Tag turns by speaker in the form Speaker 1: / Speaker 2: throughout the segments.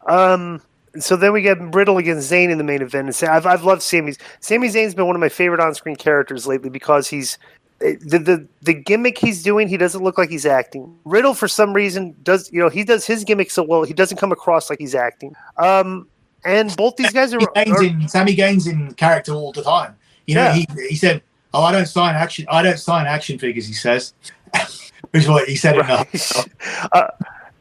Speaker 1: So then we get Riddle against Zayn in the main event. And I've loved Sami. Sami Zayn's been one of my favorite on-screen characters lately because he's the gimmick he's doing. He doesn't look like he's acting. Riddle, for some reason, he does his gimmick so well. He doesn't come across like he's acting. And both these guys
Speaker 2: Sami Zayn's in character all the time. He said, "Oh, I don't sign action figures." He says, which is what he said.
Speaker 1: Right.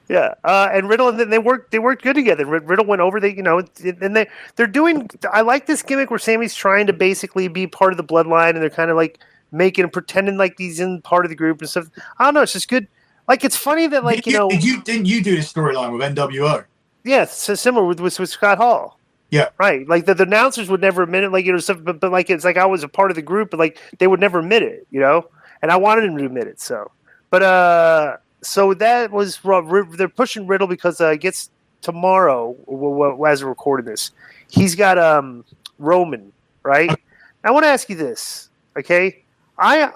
Speaker 1: Yeah, and Riddle, and then they worked good together. Riddle went over, and they're doing. I like this gimmick where Sami's trying to basically be part of the bloodline, and they're kind of like pretending like he's in part of the group and stuff. I don't know, it's just good. Like, it's funny that
Speaker 2: didn't you do this storyline with NWO?
Speaker 1: Yeah, so similar with Scott Hall.
Speaker 2: Yeah,
Speaker 1: right. Like the announcers would never admit it, stuff, but like it's like I was a part of the group, but like they would never admit it, and I wanted them to admit it. So that was they're pushing Riddle because it gets tomorrow as we're recording this. He's got Roman, right? I want to ask you this, okay? I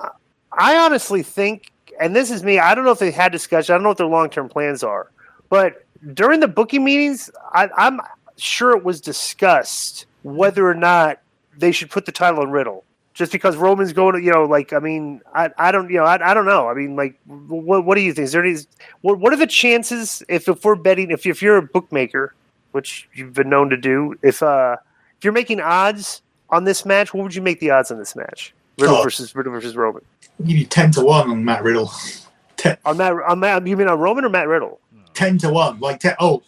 Speaker 1: honestly think, and this is me, I don't know if they had discussion, I don't know what their long-term plans are, but during the booking meetings, I'm sure it was discussed whether or not they should put the title on Riddle. Just because Roman's going to, I don't know. I mean, like, what do you think? Is there any? What are the chances if we're betting? If you're a bookmaker, which you've been known to do, if you're making odds on this match, what would you make the odds on this match? Riddle versus Roman.
Speaker 2: I'll give you 10-1 on Matt Riddle.
Speaker 1: On Matt, you mean on Roman or Matt Riddle?
Speaker 2: 10-1, like 10. Oh,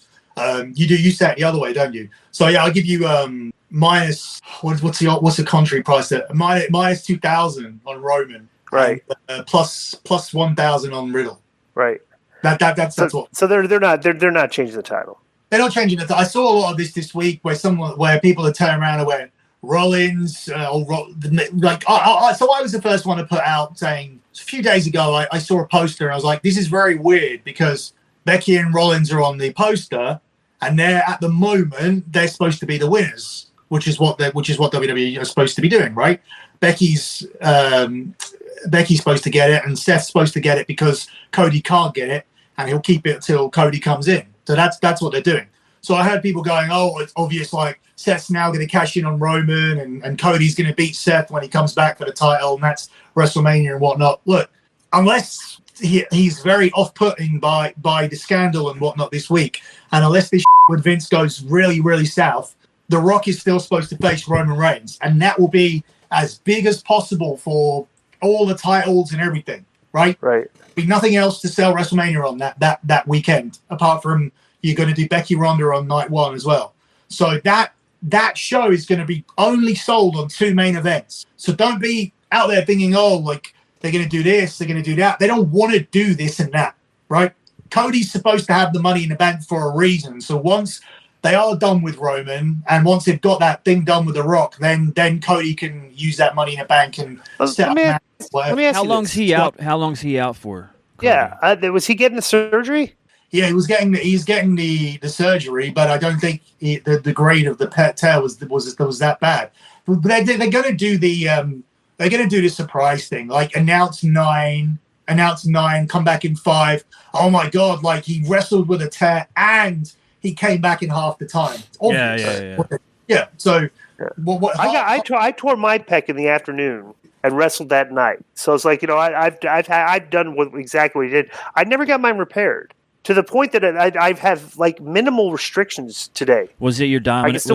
Speaker 2: you say it the other way, don't you? So yeah, I'll give you minus what's the contrary price there? Minus 2,000 on Roman,
Speaker 1: right?
Speaker 2: And, plus 1,000 on Riddle,
Speaker 1: right?
Speaker 2: That's what.
Speaker 1: So they're not changing the title.
Speaker 2: They're not changing it. I saw a lot of this week where people are turning around and went Rollins, so I was the first one to put out saying a few days ago I saw a poster and I was like, this is very weird because Becky and Rollins are on the poster and at the moment they're supposed to be the winners, which is what WWE are supposed to be doing, right? Becky's supposed to get it and Seth's supposed to get it because Cody can't get it and he'll keep it until Cody comes in. So that's what they're doing. So I heard people going, oh, it's obvious, like Seth's now going to cash in on Roman and Cody's going to beat Seth when he comes back for the title and that's WrestleMania and whatnot. Look, unless he's very off-putting by the scandal and whatnot this week, and unless this with Vince goes really, really south, The Rock is still supposed to face Roman Reigns, and that will be as big as possible for all the titles and everything, right?
Speaker 1: Right.
Speaker 2: Be nothing else to sell WrestleMania on that weekend, apart from you're going to do Becky Ronda on night one as well. So that show is going to be only sold on 2 main events. So don't be out there thinking, oh, like they're going to do this, they're going to do that. They don't want to do this and that, right? Cody's supposed to have the money in the bank for a reason. So once they are done with Roman, and once they've got that thing done with The Rock, then Cody can use that money in the bank and set up matches.
Speaker 1: Let me ask
Speaker 3: How
Speaker 1: you
Speaker 3: long's
Speaker 1: this.
Speaker 3: he out? How long's he out for? Cody?
Speaker 1: Yeah, was he getting the surgery?
Speaker 2: Yeah, he's getting the surgery, but I don't think the grade of the tear was that bad. But they're going to do the surprise thing, like announce 9, come back in 5. Oh my God! Like he wrestled with a tear and he came back in half the time. Yeah. So what?
Speaker 1: I tore my pec in the afternoon and wrestled that night. So it's like, I've done exactly what he did. I never got mine repaired to the point that I have like minimal restrictions today.
Speaker 3: Was it your dominant?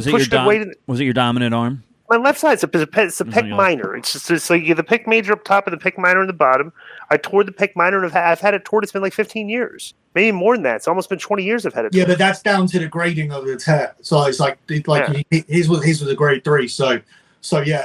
Speaker 3: Was it your dominant arm?
Speaker 1: My left side, it's a pec minor. It's just like the pec major up top and the pec minor on the bottom. I tore the pec minor and I've had it torn. It's been like 15 years, maybe more than that. It's almost been 20 years I've had it torn.
Speaker 2: Yeah, but that's down to the grading of the tear. So it's like his was a grade 3. So yeah.